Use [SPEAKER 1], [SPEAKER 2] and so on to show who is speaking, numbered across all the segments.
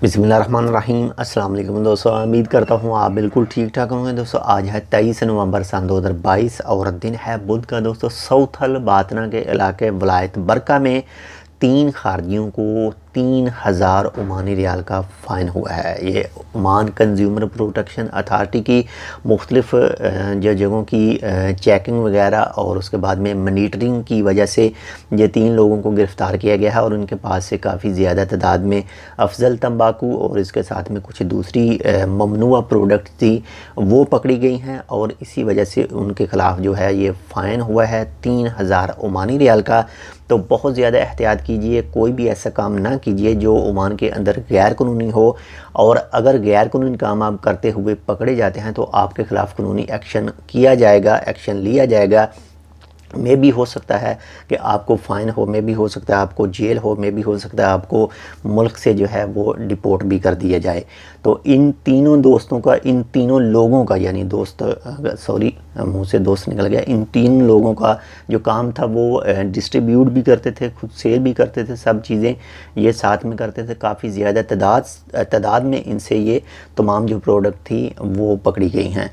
[SPEAKER 1] बिस्मिल्लाहिर्रहमानिर्रहीम। अस्सलाम वालेकुम दोस्तों, उम्मीद करता हूँ आप बिल्कुल ठीक ठाक होंगे। दोस्तों आज है 23 नवंबर सन 2022 और दिन है बुध का। दोस्तों सऊथल बातना के इलाके वलायत बरका में 3 खारजियों को 3000 ओमानी रियाल का फ़ाइन हुआ है। ये ओमान कंज्यूमर प्रोटेक्शन अथॉरिटी की मुख्तलिफ़ जो जगहों की चेकिंग वगैरह और उसके बाद में मॉनिटरिंग की वजह से ये 3 लोगों को गिरफ़्तार किया गया है और उनके पास से काफ़ी ज़्यादा तादाद में अफजल तंबाकू और इसके साथ में कुछ दूसरी ममनुआ प्रोडक्ट थी वो पकड़ी गई हैं और इसी वजह से उनके ख़िलाफ़ जो है ये फ़ाइन हुआ है 3000 ओमानी रियाल का। तो बहुत ज़्यादा एहतियात कीजिए, कोई भी ऐसा काम ना कीजिए जो ओमान के अंदर गैर कानूनी हो, और अगर गैर कानूनी काम आप करते हुए पकड़े जाते हैं तो आपके ख़िलाफ़ कानूनी एक्शन किया जाएगा, एक्शन लिया जाएगा। में भी हो सकता है कि आपको फ़ाइन हो, में भी हो सकता है आपको जेल हो, में भी हो सकता है आपको मुल्क से जो है वो डिपोर्ट भी कर दिया जाए। तो इन तीनों दोस्तों का, इन तीनों लोगों का, यानी दोस्त सॉरी मुंह से दोस्त निकल गया, इन 3 लोगों का जो काम था वो डिस्ट्रीब्यूट भी करते थे, खुद सेल भी करते थे, सब चीज़ें ये साथ में करते थे। काफ़ी ज़्यादा तादाद में इनसे ये तमाम जो प्रोडक्ट थी वो पकड़ी गई हैं।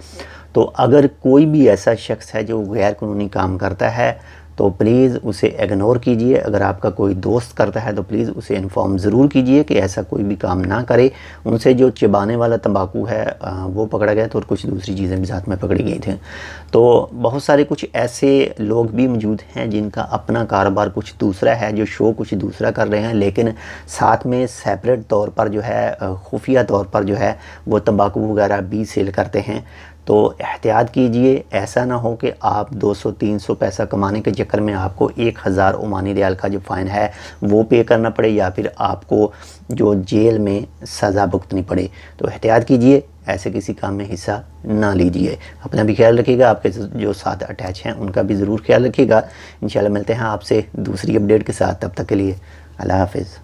[SPEAKER 1] तो अगर कोई भी ऐसा शख्स है जो गैर कानूनी काम करता है तो प्लीज़ उसे इग्नोर कीजिए। अगर आपका कोई दोस्त करता है तो प्लीज़ उसे इन्फॉर्म ज़रूर कीजिए कि ऐसा कोई भी काम ना करे। उनसे जो चबाने वाला तंबाकू है वो पकड़ा गया था और कुछ दूसरी चीज़ें भी साथ में पकड़ी गई थी। तो बहुत सारे कुछ ऐसे लोग भी मौजूद हैं जिनका अपना कारोबार कुछ दूसरा है, जो शो कुछ दूसरा कर रहे हैं, लेकिन साथ में सेपरेट तौर पर जो है खुफिया तौर पर जो है वो तंबाकू वगैरह भी सेल करते हैं। तो एहतियात कीजिए, ऐसा ना हो कि आप 200-300 पैसा कमाने के चक्कर में आपको 1000 ओमानी रियाल का जो फ़ाइन है वो पे करना पड़े या फिर आपको जो जेल में सज़ा भुगतनी पड़े। तो एहतियात कीजिए, ऐसे किसी काम में हिस्सा ना लीजिए। अपना भी ख्याल रखिएगा, आपके जो साथ अटैच हैं उनका भी ज़रूर ख्याल रखिएगा। इंशाल्लाह मिलते हैं आपसे दूसरी अपडेट के साथ, तब तक के लिए अल्लाह हाफ़िज़।